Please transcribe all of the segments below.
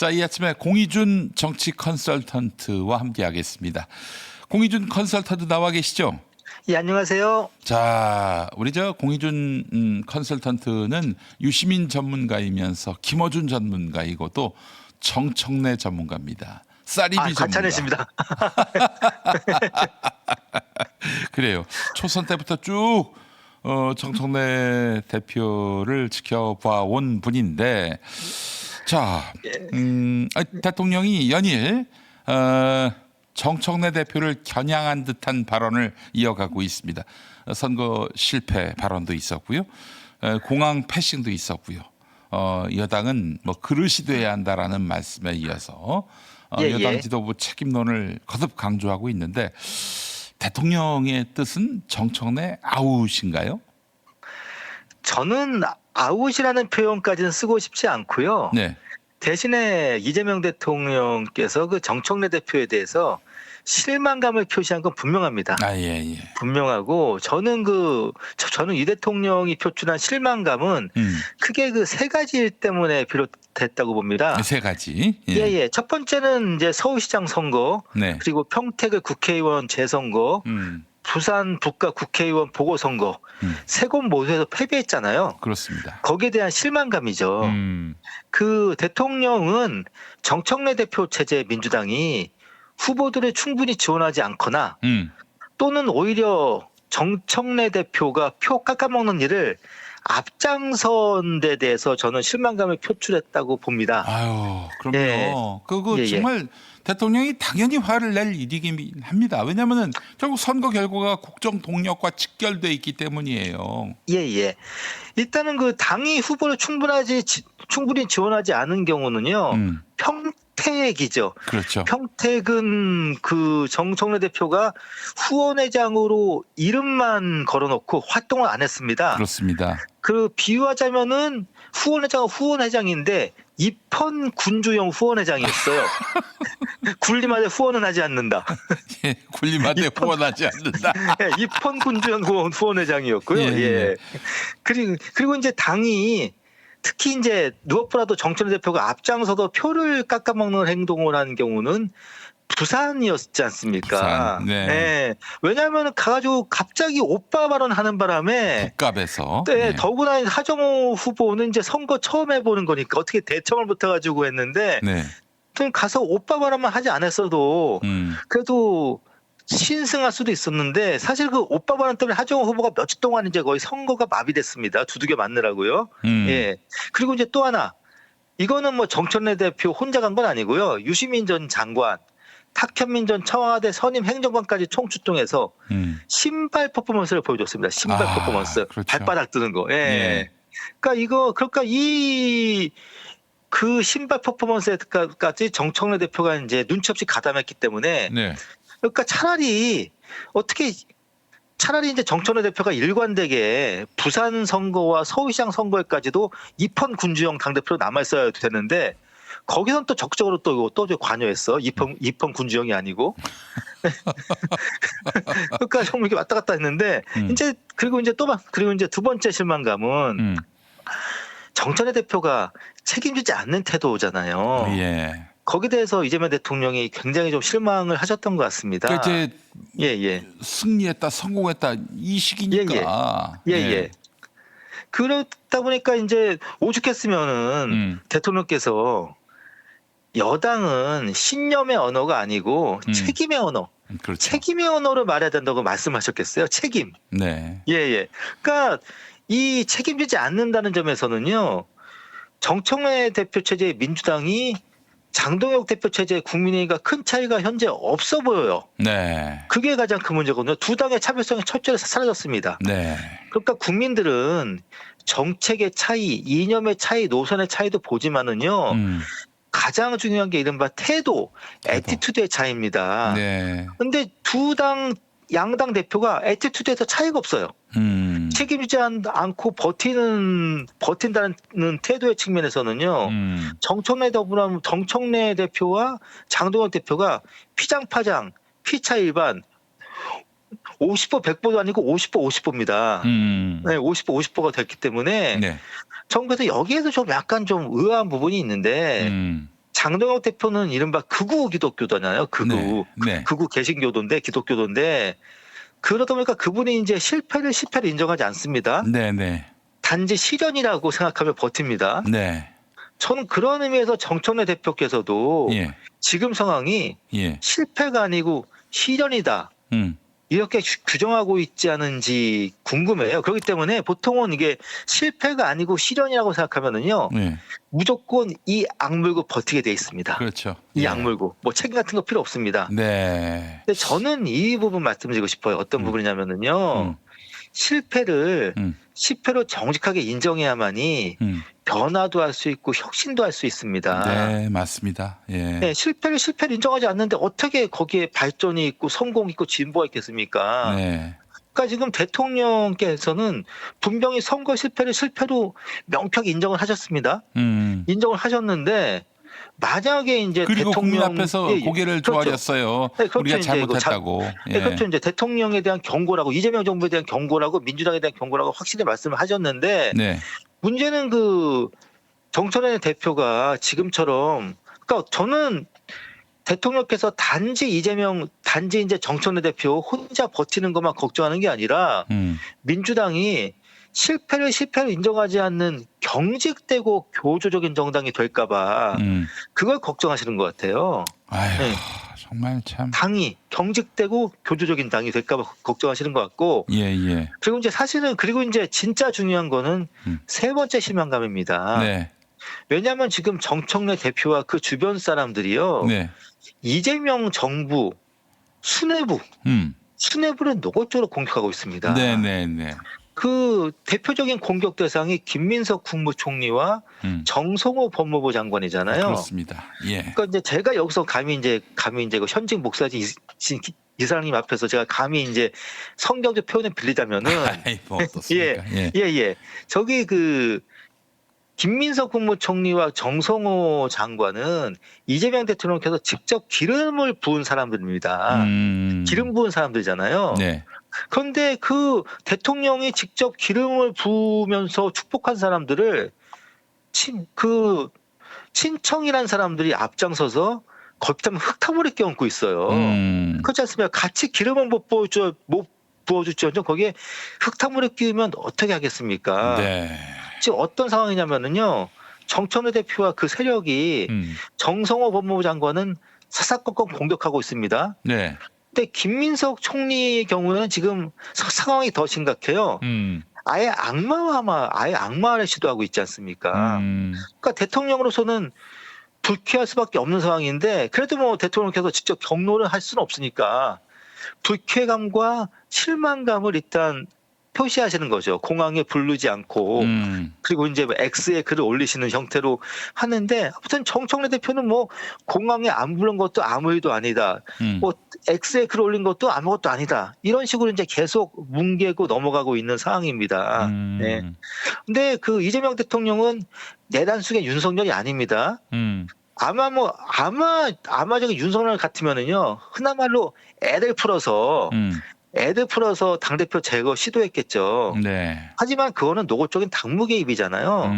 자, 이 아침에 공희준 정치 컨설턴트와 함께하겠습니다. 공희준 컨설턴트 나와 계시죠? 예, 안녕하세요. 자, 우리 저 공희준 컨설턴트는 유시민 전문가이면서 김어준 전문가이고 또 정청래 전문가입니다. 쌀이비 전문가. 가차내십니다. 그래요. 초선 때부터 쭉 정청래 대표를 지켜봐온 분인데, 자, 대통령이 연일 정청래 대표를 겨냥한 듯한 발언을 이어가고 있습니다. 선거 실패 발언도 있었고요, 공항 패싱도 있었고요. 여당은 뭐 그릇이 돼야 한다라는 말씀에 이어서 여당 지도부 책임론을 거듭 강조하고 있는데, 대통령의 뜻은 정청래 아웃인가요? 저는 아웃이라는 표현까지는 쓰고 싶지 않고요. 네. 대신에 이재명 대통령께서 그 정청래 대표에 대해서 실망감을 표시한 건 분명합니다. 아, 예. 분명하고 저는 이 대통령이 표출한 실망감은 크게 그 세 가지 일 때문에 비롯됐다고 봅니다. 세 가지. 예. 첫 번째는 이제 서울시장 선거, 네. 그리고 평택의 국회의원 재선거, 부산 북가 국회의원 보궐선거 세 곳 모두에서 패배했잖아요. 그렇습니다. 거기에 대한 실망감이죠. 그 대통령은 정청래 대표 체제 민주당이 후보들을 충분히 지원하지 않거나 또는 오히려 정청래 대표가 표 깎아먹는 일을 앞장선 데 대해서 저는 실망감을 표출했다고 봅니다. 아유, 그럼요. 예. 그거 정말 대통령이 당연히 화를 낼 일이긴 합니다. 왜냐하면 결국 선거 결과가 국정 동력과 직결돼 있기 때문이에요. 예. 일단은 그 당이 후보를 충분히 지원하지 않은 경우는요. 평택이죠. 그렇죠. 평택은 그 정청래 대표가 후원회장으로 이름만 걸어놓고 활동을 안 했습니다. 그렇습니다. 그 비유하자면은 후원회장은 후원회장인데 입헌 군주형 후원회장이었어요. 군림하되 후원은 하지 않는다. 예, 군림한테 후원하지 않는다. 예, 입헌 군주형 후원회장이었고요. 예. 그리고 이제 당이 특히 이제 무엇보다도 정청래 대표가 앞장서서 표를 깎아먹는 행동을 한 경우는 부산이었지 않습니까? 부산, 네. 예. 왜냐하면 가가지고 갑자기 오빠 발언하는 바람에 국갑에서. 네, 더구나 하정우 후보는 이제 선거 처음 해보는 거니까 어떻게 대청을 붙어가지고 했는데 가서 오빠 발언만 하지 않았어도 그래도 신승할 수도 있었는데 사실 그 오빠 발언 때문에 하정우 후보가 며칠 동안 이제 거의 선거가 마비됐습니다. 두들겨 맞느라고요. 예. 그리고 이제 또 하나 이거는 뭐 정청래 대표 혼자 간 건 아니고요. 유시민 전 장관, 탁현민 전 청와대 선임 행정관까지 총출동해서 신발 퍼포먼스를 보여줬습니다. 신발 퍼포먼스, 그렇죠. 발바닥 뜨는 거. 예. 그러니까 그 신발 퍼포먼스까지 정청래 대표가 이제 눈치 없이 가담했기 때문에. 그러니까 차라리 이제 정청래 대표가 일관되게 부산 선거와 서울시장 선거에까지도 입헌 군주형 당대표로 남아있어야 되는데 거기선 또 적극적으로 또 관여했어. 입헌 군주형이 아니고. 그러니까 정말 이렇게 왔다 갔다 했는데 그리고 이제 두 번째 실망감은 정청래 대표가 책임지지 않는 태도잖아요. 예. 거기에 대해서 이재명 대통령이 굉장히 좀 실망을 하셨던 것 같습니다. 그러니까 이제 승리했다, 성공했다 이 시기니까. 예. 그렇다 보니까 이제 오죽했으면은 대통령께서 여당은 신념의 언어가 아니고 책임의 언어, 그렇죠. 책임의 언어를 말해야 된다고 말씀하셨겠어요. 책임. 네. 예. 그러니까 이 책임지지 않는다는 점에서는요. 정청래 대표 체제의 민주당이 장동혁 대표 체제의 국민의힘과 큰 차이가 현재 없어 보여요. 네. 그게 가장 큰 문제거든요. 두 당의 차별성이 철저히 사라졌습니다. 네. 그러니까 국민들은 정책의 차이, 이념의 차이, 노선의 차이도 보지만은요. 가장 중요한 게 이른바 태도, 애티튜드의 차이입니다. 그런데 양당 대표가 애티튜드에서 차이가 없어요. 책임지지 않고 버틴다는 태도의 측면에서는요. 정청래 대표와 장동혁 대표가 피장파장, 피차 일반 50보 100보도 아니고 50보 50보입니다. 네, 50보 50보가 됐기 때문에 정부에서 여기에서 좀 약간 좀 의아한 부분이 있는데 장동혁 대표는 이른바 극우 기독교잖아요. 극우. 네. 극우 개신교도인데 기독교도인데 그러다 보니까 그분이 이제 실패를 인정하지 않습니다. 네. 단지 실현이라고 생각하며 버팁니다. 네. 저는 그런 의미에서 정청래 대표께서도 예. 지금 상황이 예. 실패가 아니고 실현이다. 이렇게 규정하고 있지 않은지 궁금해요. 그렇기 때문에 보통은 이게 실패가 아니고 실현이라고 생각하면은요. 예. 무조건 이 악물고 버티게 돼 있습니다. 그렇죠. 이 예. 악물고 뭐 책임 같은 거 필요 없습니다. 네. 근데 저는 이 부분 말씀드리고 싶어요. 어떤 부분이냐면은요. 실패를 정직하게 인정해야만이 변화도 할 수 있고 혁신도 할 수 있습니다. 네, 맞습니다. 예. 네, 실패를 인정하지 않는데 어떻게 거기에 발전이 있고 성공이 있고 진보가 있겠습니까? 네. 그러니까 지금 대통령께서는 분명히 선거 실패로 명확하게 인정을 하셨습니다. 인정을 하셨는데 만약에 이제 그리고 대통령 국민 앞에서 고개를 조아렸어요. 네, 그렇죠. 우리가 이제 잘못했다고. 네, 그렇죠. 이제 대통령에 대한 경고라고 이재명 정부에 대한 경고라고 민주당에 대한 경고라고 확실히 말씀을 하셨는데 네. 문제는 그 정청래 대표가 지금처럼 그러니까 저는 대통령께서 단지 이제 정청래 대표 혼자 버티는 것만 걱정하는 게 아니라 민주당이 실패를 인정하지 않는 경직되고 교조적인 정당이 될까봐 그걸 걱정하시는 것 같아요. 아유, 네. 정말 참. 당이 경직되고 교조적인 당이 될까봐 걱정하시는 것 같고. 예. 그리고 이제 사실은 이제 진짜 중요한 거는 세 번째 실망감입니다. 네. 왜냐하면 지금 정청래 대표와 그 주변 사람들이요. 네. 이재명 정부 수뇌부를 노골적으로 공격하고 있습니다. 네. 그 대표적인 공격 대상이 김민석 국무총리와 정성호 법무부 장관이잖아요. 그렇습니다. 예. 그러니까 이제 제가 여기서 감히 이제 그 현직 목사진 이사장님 앞에서 제가 감히 이제 성경적 표현을 빌리자면은 뭐 어떻습니까? 예. 저기 그 김민석 국무총리와 정성호 장관은 이재명 대통령께서 직접 기름을 부은 사람들입니다. 기름 부은 사람들이잖아요. 네. 그런데 그 대통령이 직접 기름을 부으면서 축복한 사람들을 친청이란 사람들이 앞장서서 거듭하면 흙탕물에 껴안고 있어요. 그렇지 않습니까? 같이 기름을 못 부어주죠. 거기에 흙탕물에 끼우면 어떻게 하겠습니까? 네. 지금 어떤 상황이냐면은요. 정청래 대표와 그 세력이 정성호 법무부 장관은 사사건건 공격하고 있습니다. 네. 근데 김민석 총리의 경우는 지금 상황이 더 심각해요. 아예 악마화를 시도하고 있지 않습니까? 그러니까 대통령으로서는 불쾌할 수밖에 없는 상황인데 그래도 뭐 대통령께서 직접 경로를 할 수는 없으니까 불쾌감과 실망감을 일단 표시하시는 거죠. 공항에 부르지 않고 그리고 이제 X에 글을 올리시는 형태로 하는데 아무튼 정청래 대표는 뭐 공항에 안 부른 것도 아무 일도 아니다. 뭐 X에 글 올린 것도 아무것도 아니다. 이런 식으로 이제 계속 뭉개고 넘어가고 있는 상황입니다. 네. 근데 그 이재명 대통령은 내단 속의 윤석열이 아닙니다. 아마 저기 윤석열 같으면은요 흔한 말로 애들 풀어서 당대표 제거 시도했겠죠. 네. 하지만 그거는 노골적인 당무 개입이잖아요.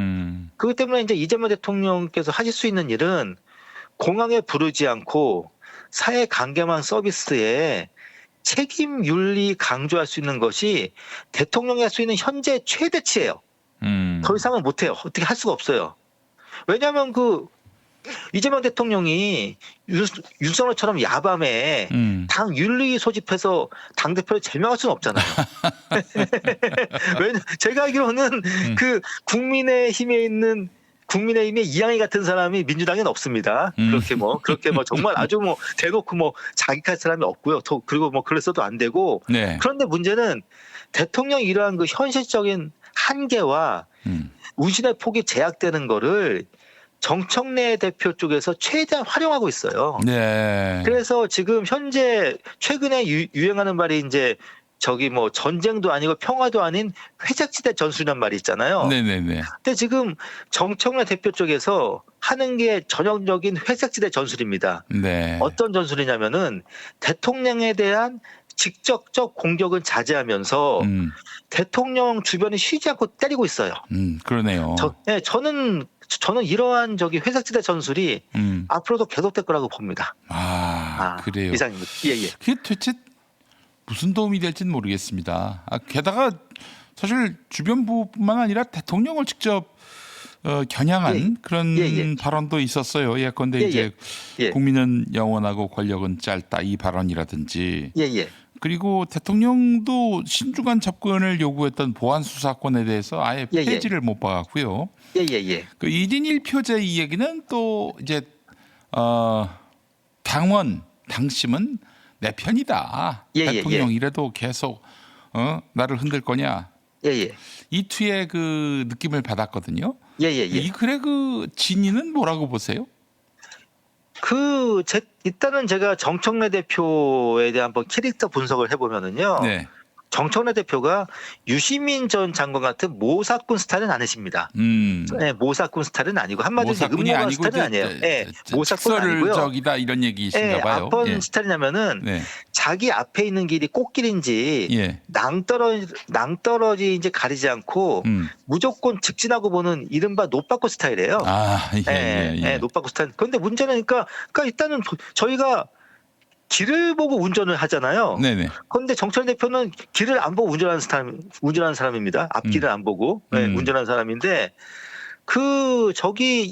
그렇기 때문에 이제 이재명 대통령께서 하실 수 있는 일은 공항에 부르지 않고 사회 관계망 서비스에 책임 윤리 강조할 수 있는 것이 대통령이 할 수 있는 현재 최대치예요. 더 이상은 못해요. 어떻게 할 수가 없어요. 왜냐하면 그 이재명 대통령이 윤석열처럼 야밤에 당 윤리 소집해서 당대표를 제명할 수는 없잖아요. 왜냐 제가 알기로는 그 국민의힘의 이양희 같은 사람이 민주당에는 없습니다. 그렇게 정말 아주 대놓고 자기할 사람이 없고요. 그리고 그랬어도 안 되고. 네. 그런데 문제는 대통령이 이러한 그 현실적인 한계와 우신의 폭이 제약되는 거를 정청래 대표 쪽에서 최대한 활용하고 있어요. 네. 그래서 지금 현재 최근에 유행하는 말이 이제 전쟁도 아니고 평화도 아닌 회색지대 전술이란 말이 있잖아요. 네네네. 근데 지금 정청래 대표 쪽에서 하는 게 전형적인 회색지대 전술입니다. 네. 어떤 전술이냐면은 대통령에 대한 직접적 공격은 자제하면서 대통령 주변에 쉬지 않고 때리고 있어요. 그러네요. 저는 저는 이러한 회색지대 전술이 앞으로도 계속될 거라고 봅니다. 그래요. 이상입니다. 예. 그게 대체 무슨 도움이 될지는 모르겠습니다. 게다가 사실 주변부뿐만 아니라 대통령을 직접 겨냥한 그런 발언도 있었어요. 예컨대 이제 국민은 영원하고 권력은 짧다 이 발언이라든지. 그리고 대통령도 신중한 접근을 요구했던 보안 수사권에 대해서 아예 폐지를 못 박았고요. 그 1인 1표제 이 얘기는 또 이제 당심은 내 편이다. 대통령이라도 계속 나를 흔들 거냐. 이 투의 그 느낌을 받았거든요. 이 글의 그 진위는 뭐라고 보세요? 일단은 제가 정청래 대표에 대한 한번 캐릭터 분석을 해보면은요. 정청래 대표가 유시민 전 장관 같은 모사꾼 스타일은 아니십니다. 모사꾼 스타일은 아니고 한마디로 음모가 스타일은 아니에요. 모사꾼은 아니고요. 적이다 이런 얘기이신가 봐요. 어떤 스타일이냐면은 자기 앞에 있는 길이 꽃길인지 낭떠러지 이제 가리지 않고 무조건 직진하고 보는 이른바 노빠꾸 스타일이에요. 노빠꾸 스타일. 그런데 문제는 그러니까 일단은 저희가 길을 보고 운전을 하잖아요. 그런데 정청래 대표는 길을 안 보고 운전하는 사람입니다. 앞길을 안 보고 운전하는 사람인데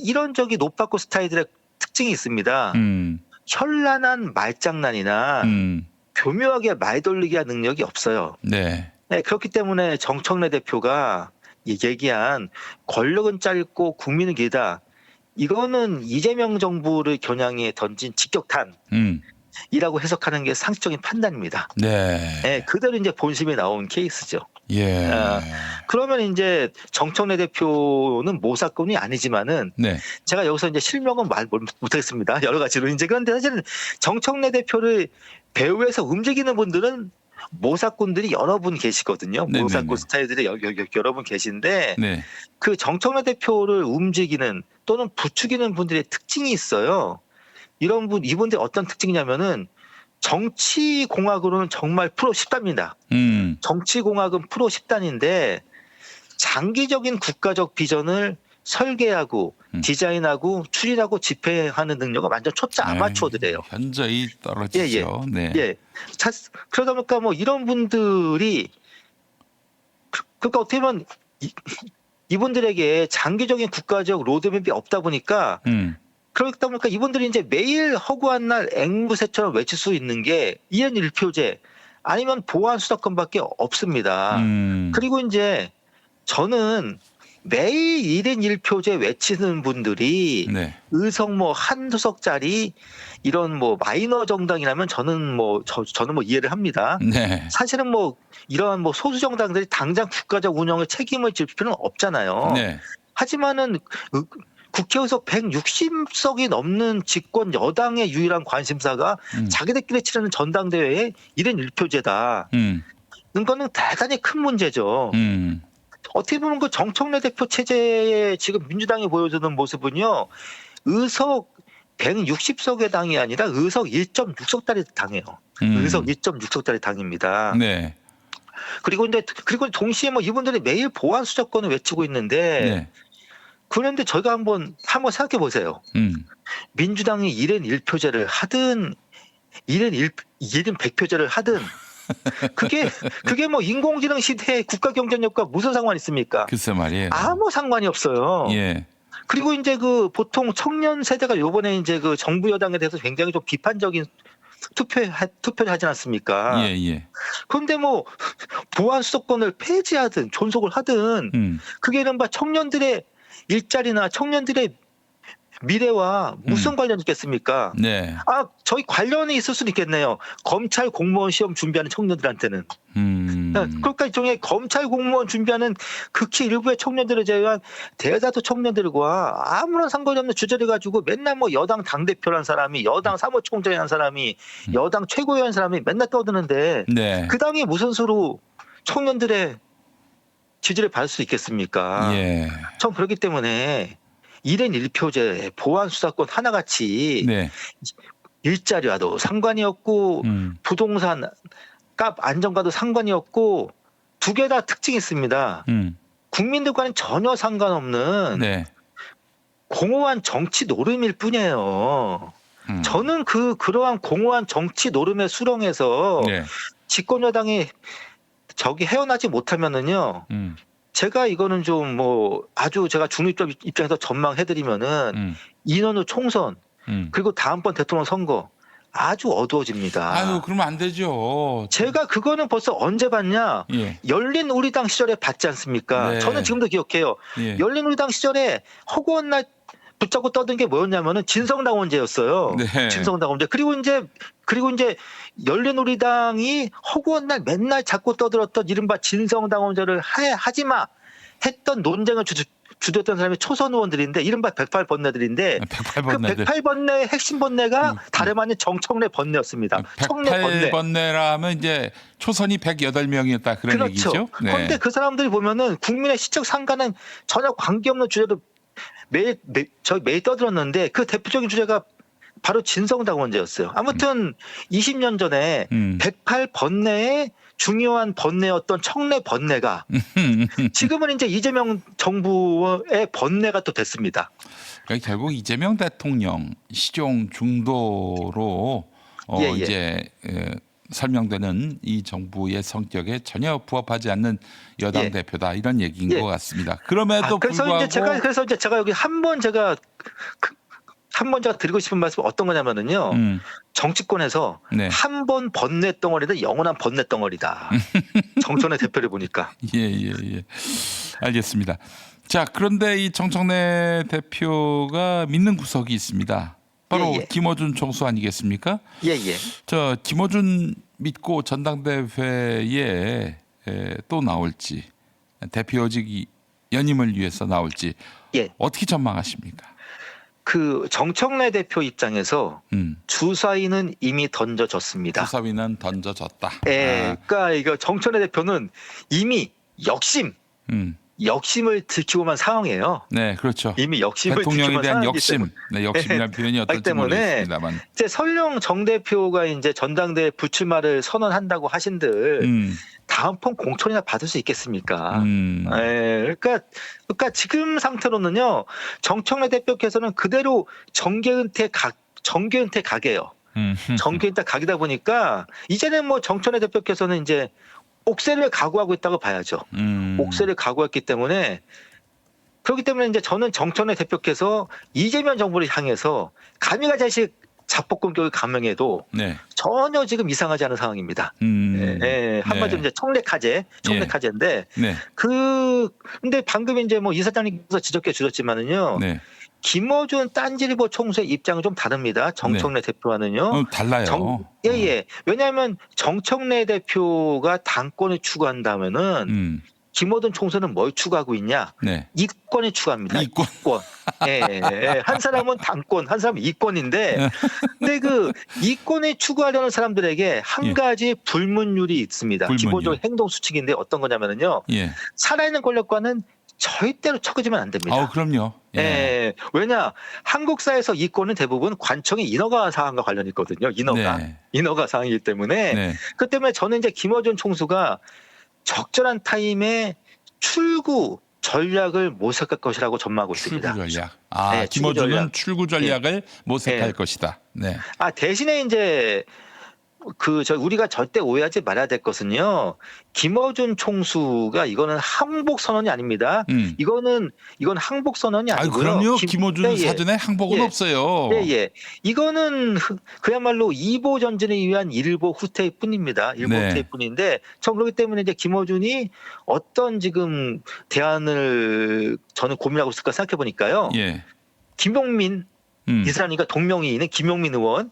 이런 노빠꾸 스타일들의 특징이 있습니다. 현란한 말장난이나 교묘하게 말 돌리기 한 능력이 없어요. 그렇기 때문에 정청래 대표가 얘기한 권력은 짧고 국민은 길다. 이거는 이재명 정부를 겨냥해 던진 직격탄. 이라고 해석하는 게 상식적인 판단입니다. 그대로 이제 본심이 나온 케이스죠. 그러면 이제 정청래 대표는 모사꾼이 아니지만은 제가 여기서 이제 실명은 말 못하겠습니다. 여러 가지로 이제 그런데 사실은 정청래 대표를 배후에서 움직이는 분들은 모사꾼들이 여러 분 계시거든요. 모사꾼 스타일들이 여러 분 계신데 그 정청래 대표를 움직이는 또는 부추기는 분들의 특징이 있어요. 이분들이 어떤 특징이냐면은 정치공학으로는 정말 프로 10단입니다. 정치공학은 프로 10단인데 장기적인 국가적 비전을 설계하고 디자인하고 추진하고 집행하는 능력은 완전 초짜 아마추어들이에요. 현저히 떨어지죠. 그러다 보니까 뭐 이런 분들이 그러니까 어떻게 보면 이분들에게 장기적인 국가적 로드맵이 없다 보니까 그렇다 보니까 이분들이 이제 매일 허구한 날 앵무새처럼 외칠 수 있는 게 2인 1표제 아니면 보안 수사권밖에 없습니다. 그리고 이제 저는 매일 1인 1표제 외치는 분들이 의석 한두 석짜리 이런 마이너 정당이라면 저는 이해를 합니다. 사실은 이러한 소수 정당들이 당장 국가적 운영에 책임을 질 필요는 없잖아요. 하지만은 국회 의석 160석이 넘는 집권 여당의 유일한 관심사가 자기들끼리 치르는 전당대회의 1인 1표제다. 이거는 대단히 큰 문제죠. 어떻게 보면 그 정청래 대표 체제에 지금 민주당이 보여주는 모습은요. 의석 160석의 당이 아니라 의석 1.6석짜리 당이에요. 의석 1.6석짜리 당입니다. 그리고 동시에 이분들이 매일 보안 수사권을 외치고 있는데 그런데 저희가 한번 생각해 보세요. 민주당이 1인 1표제를 하든 1인 100표제를 하든 그게 인공지능 시대의 국가 경쟁력과 무슨 상관이 있습니까? 글쎄 말이에요. 아무 상관이 없어요. 그리고 이제 보통 청년 세대가 요번에 이제 정부 여당에 대해서 굉장히 좀 비판적인 투표를 하지 않았습니까? 그런데 보안 수사권을 폐지하든 존속을 하든 그게 이른바 청년들의 일자리나 청년들의 미래와 무슨 관련이 있겠습니까? 저희 관련이 있을 수도 있겠네요. 검찰 공무원 시험 준비하는 청년들한테는. 그러니까 일종의 검찰 공무원 준비하는 극히 일부의 청년들을 제외한 대다수 청년들과 아무런 상관이 없는 주제를 가지고 맨날 여당 당대표라는 사람이 여당 사무총장이라는 사람이 여당 최고위원 사람이 맨날 떠드는데 그 당이 무슨 수로 청년들의 지지를 받을 수 있겠습니까? 전 그렇기 때문에 1인 1표제 보안 수사권 하나같이 일자리와도 상관이 없고 부동산 값 안정과도 상관이 없고 두 개 다 특징이 있습니다. 국민들과는 전혀 상관없는 공허한 정치 노름일 뿐이에요. 저는 그러한 공허한 정치 노름의 수렁에서 네. 집권 여당이 저기 헤어나지 못하면은요. 제가 이거는 좀 뭐 아주 제가 중립적 입장에서 전망해드리면은 인원의 총선 그리고 다음번 대통령 선거 아주 어두워집니다. 아유, 그러면 안 되죠. 제가 그거는 벌써 언제 봤냐? 예. 열린 우리당 시절에 봤지 않습니까? 네. 저는 지금도 기억해요. 예. 열린 우리당 시절에 허구한 날 붙잡고 떠든 게 뭐였냐면은 진성당원제였어요. 네. 진성당원제. 그리고 이제 열린 우리당이 허구한 날 맨날 자꾸 떠들었던 이른바 진성당원제를 하지마 했던 논쟁을 주도했던 사람이 초선 의원들인데 이른바 108번뇌들인데 108번뇌들. 그 108번뇌의 핵심 번뇌가 다름 아닌 정청래 번뇌였습니다. 청래 번뇌. 108번뇌라면 이제 초선이 108명이었다 그런 그렇죠. 얘기죠. 네. 그런데 그 사람들이 보면은 국민의 시적 상관은 전혀 관계없는 주제로 매일 떠들었는데 그 대표적인 주제가 바로 진성당원제였어요. 아무튼 20년 전에 108번뇌의 중요한 번뇌였던 청래 번뇌가 지금은 이제 이재명 정부의 번뇌가 또 됐습니다. 그러니까 결국 이재명 대통령 시종 중도로 예. 이제 설명되는 이 정부의 성격에 전혀 부합하지 않는 여당 예. 대표다 이런 얘기인 예. 것 같습니다. 그럼에도 그래서 불구하고 이제 제가 여기 한 번 제가 드리고 싶은 말씀은 어떤 거냐면은요. 정치권에서 네. 한 번 번뇌 덩어리는 영원한 번뇌 덩어리다. 정청래 대표를 보니까. 예. 알겠습니다. 자, 그런데 이 정청래 대표가 믿는 구석이 있습니다. 바로 예. 김어준 총수 아니겠습니까? 예. 저 김어준 믿고 전당대회에 또 나올지 대표직 연임을 위해서 나올지 예. 어떻게 전망하십니까? 그 정청래 대표 입장에서 주사위는 이미 던져졌습니다. 주사위는 던져졌다. 예, 그러니까 이거 정청래 대표는 이미 욕심을 들키고만 상황이에요. 네, 그렇죠. 이미 욕심을 대통령에 들키고만 대한 상황이기 욕심, 네, 욕심이라는 표현이 어떨지 때문에 모르겠습니다만. 이제 설령 정 대표가 이제 전당대회 불출마를 선언한다고 하신들 다음번 공천이나 받을 수 있겠습니까? 예, 그러니까 지금 상태로는요 정청래 대표께서는 그대로 정계은퇴 각이에요. 정계은퇴 각이다 보니까 이제는 뭐 정청래 대표께서는 이제 옥새를 각오하고 있다고 봐야죠. 옥새를 각오했기 때문에 그렇기 때문에 이제 저는 정청래 대표께서 이재명 정부를 향해서 감히가 자식 자폭공격을 감행해도 네. 전혀 지금 이상하지 않은 상황입니다. 한마디로 이제 청래카제인데 네. 근데 방금 이제 뭐 이사장님께서 지적해 주셨지만은요. 네. 김어준 딴지일보 총수의 입장은 좀 다릅니다. 정청래 대표와는요. 달라요. 예. 왜냐하면 정청래 대표가 당권을 추구한다면은 김어준 총수는 뭘 추구하고 있냐? 네. 이권을 추구합니다. 이권. 예. 한 사람은 당권, 한 사람은 이권인데, 근데 그 이권을 추구하려는 사람들에게 한 가지 불문율이 있습니다. 기본적으로 행동 수칙인데 어떤 거냐면은요. 살아있는 권력과는 절대로 척어지면 안 됩니다. 그럼요. 왜냐 한국사에서 이권은 대부분 관청의 인허가 사항과 관련이 있거든요. 인허가 사항이기 때문에 그 때문에 저는 이제 김어준 총수가 적절한 타임에 출구 전략을 모색할 것이라고 전망하고 있습니다. 출구 전략. 김어준은 출구 전략을 모색할 것이다. 네. 대신에 이제 우리가 절대 오해하지 말아야 될 것은요. 김어준 총수가 이거는 항복 선언이 아닙니다. 이건 항복 선언이 아니고요. 그럼요. 김어준 사전에 항복은 없어요. 예. 이거는 그야말로 이보 전진을 위한 일보 후퇴일 뿐입니다. 후퇴일 뿐인데 전 그렇기 때문에 이제 김어준이 어떤 지금 대안을 저는 고민하고 있을까 생각해 보니까요. 김용민 이 사람이니까 동명이인은 김용민 의원,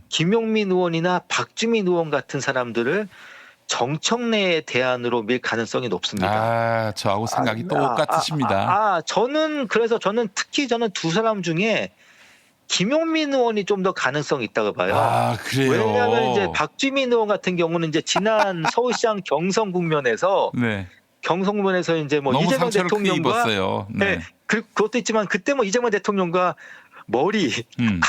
김용민 의원이나 박주민 의원 같은 사람들을 정청래의 대안으로 밀 가능성이 높습니다. 저하고 생각이 똑같으십니다. 저는 특히 두 사람 중에 김용민 의원이 좀 더 가능성이 있다고 봐요. 그래요. 왜냐하면 이제 박주민 의원 같은 경우는 이제 지난 서울시장 경선 국면에서 이제 뭐 너무 이재명 상처를 크게 대통령과 입었어요. 그것도 있지만 그때 뭐 이재명 대통령과 머리,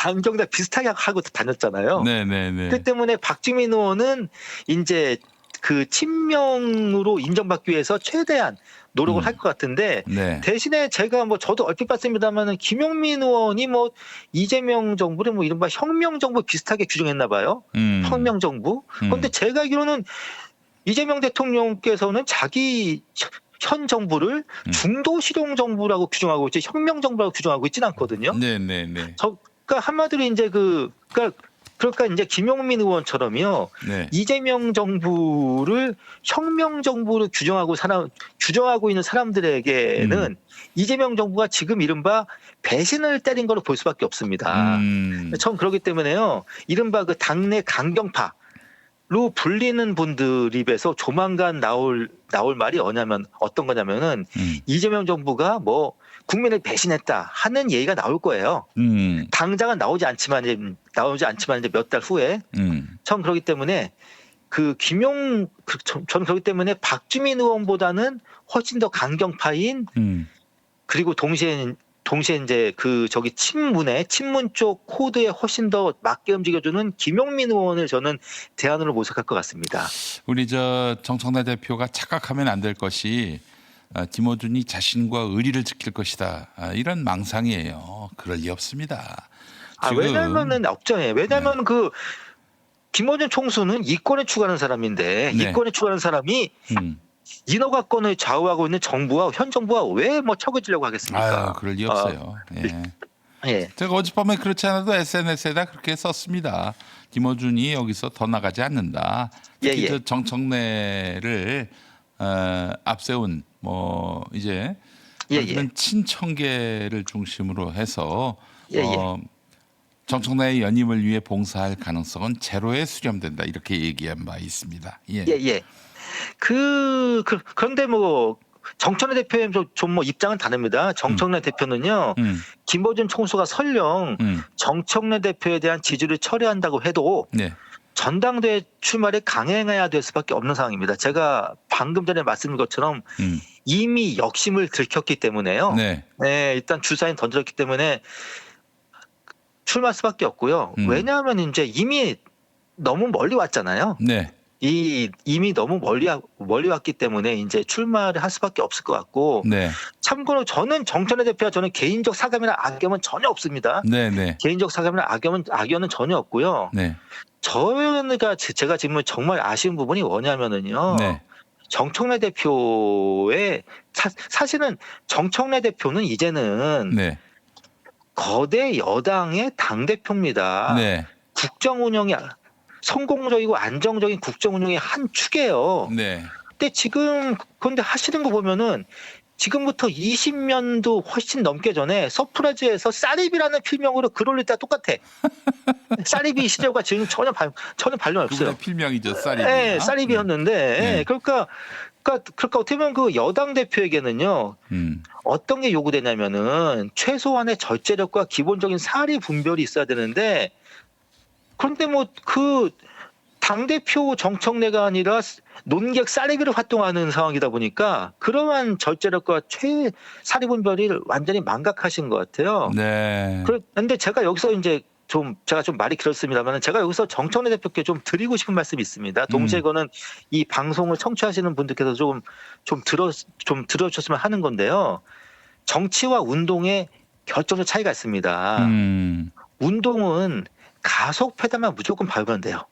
안경 다 비슷하게 하고 다녔잖아요. 네. 그 때문에 박주민 의원은 이제 그 친명으로 인정받기 위해서 최대한 노력을 할 것 같은데 네. 대신에 제가 뭐 저도 얼핏 봤습니다만은 김용민 의원이 뭐 이재명 정부를 뭐 이른바 혁명 정부 비슷하게 규정했나 봐요. 혁명 정부. 그런데 제가 알기로는 이재명 대통령께서는 자기 현 정부를 중도 실용 정부라고 규정하고 있지 혁명 정부라고 규정하고 있지는 않거든요. 네네네. 그러니까 한마디로 이제 그러니까 이제 김용민 의원처럼요. 네. 이재명 정부를 혁명 정부로 규정하고 있는 사람들에게는 이재명 정부가 지금 이른바 배신을 때린 걸로 볼 수밖에 없습니다. 전 그렇기 때문에요. 이른바 그 당내 강경파로 불리는 분들 입에서 조만간 나올 말이 어떤 거냐면은 이재명 정부가 뭐 국민을 배신했다 하는 얘기가 나올 거예요. 당장은 나오지 않지만 이제 몇 달 후에. 전 그렇기 때문에 저는 그렇기 때문에 박주민 의원보다는 훨씬 더 강경파인 그리고 동시에 이제 친문 쪽 코드에 훨씬 더 맞게 움직여주는 김용민 의원을 저는 대안으로 모색할 것 같습니다. 우리 정청래 대표가 착각하면 안 될 것이 김어준이 자신과 의리를 지킬 것이다. 이런 망상이에요. 그럴 리 없습니다. 왜냐면은 없죠. 왜냐면 그 김어준 총수는 이권에 추구하는 사람인데 네. 이권에 추구하는 사람이 인허가권을 좌우하고 있는 정부와 현 정부와 왜 뭐 척을 하겠습니까? 그럴 리 없어요. 예. 제가 어젯밤에 그렇지 않아도 SNS에다 그렇게 썼습니다. 김어준이 여기서 더 나가지 않는다. 특히 정청래를 앞세운 뭐 이제 친청계를 중심으로 해서 정청래의 연임을 위해 봉사할 가능성은 제로에 수렴된다 이렇게 얘기한 바 있습니다. 그런데 뭐 정청래 대표의 좀 뭐 입장은 다릅니다. 정청래 대표는요, 김어준 총수가 설령 정청래 대표에 대한 지지를 철회한다고 해도 전당대회 출마를 강행해야 될 수밖에 없는 상황입니다. 제가 방금 전에 말씀드린 것처럼 이미 역심을 들켰기 때문에요. 일단 주사위는 던졌기 때문에 출마할 수밖에 없고요. 왜냐하면 이제 이미 너무 멀리 왔잖아요. 이미 너무 멀리 왔기 때문에 이제 출마를 할 수밖에 없을 것 같고. 참고로 저는 정청래 대표와 저는 개인적 사감이나 악연은 전혀 없습니다. 개인적 사감이나 악연은 전혀 없고요. 제가 지금 정말 아쉬운 부분이 뭐냐면은요. 정청래 대표의 사실은 정청래 대표는 이제는 거대 여당의 당 대표입니다. 국정 운영이 성공적이고 안정적인 국정 운영의 한 축이에요. 근데 그런데 하시는 거 보면은 지금부터 20년도 훨씬 넘게 전에 서프라이즈에서 쌀입이라는 필명으로 글 올릴 때와 똑같아. 쌀입이 시절과 지금 전혀 관련 없어요. 필명이죠, 쌀입이. 쌀입이었는데 그러니까 어떻게 보면 그 여당 대표에게는요 어떤 게 요구되냐면은 최소한의 절제력과 기본적인 사리 분별이 있어야 되는데 그런데 뭐 그 당대표 정청래가 아니라 논객 쌀입이를 활동하는 상황이다 보니까 그러한 절제력과 사리 분별이 완전히 망각하신 것 같아요. 그런데 제가 여기서 이제 제가 좀 말이 길었습니다만 제가 여기서 정청래 대표께 좀 드리고 싶은 말씀이 있습니다. 동시에 이거는 이 방송을 청취하시는 분들께서 좀 들어주셨으면 하는 건데요. 정치와 운동의 결정적 차이가 있습니다. 운동은 가속 페달만 무조건 밟으면 돼요.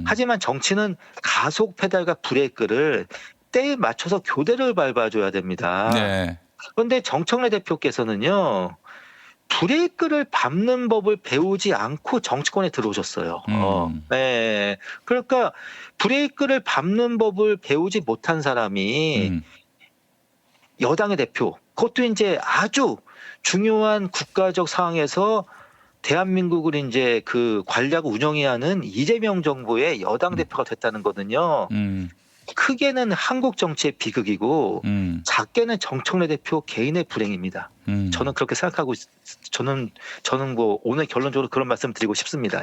하지만 정치는 가속 페달과 브레이크를 때에 맞춰서 교대를 밟아줘야 됩니다. 그런데 정청래 대표께서는요. 브레이크를 밟는 법을 배우지 않고 정치권에 들어오셨어요. 그러니까 브레이크를 밟는 법을 배우지 못한 사람이 여당의 대표, 그것도 이제 아주 중요한 국가적 상황에서 대한민국을 이제 관리하고 운영해야 하는 이재명 정부의 여당 대표가 됐다는 거는요. 크게는 한국 정치의 비극이고 작게는 정청래 대표 개인의 불행입니다. 저는 그렇게 생각하고 저는 뭐 오늘 결론적으로 그런 말씀 드리고 싶습니다.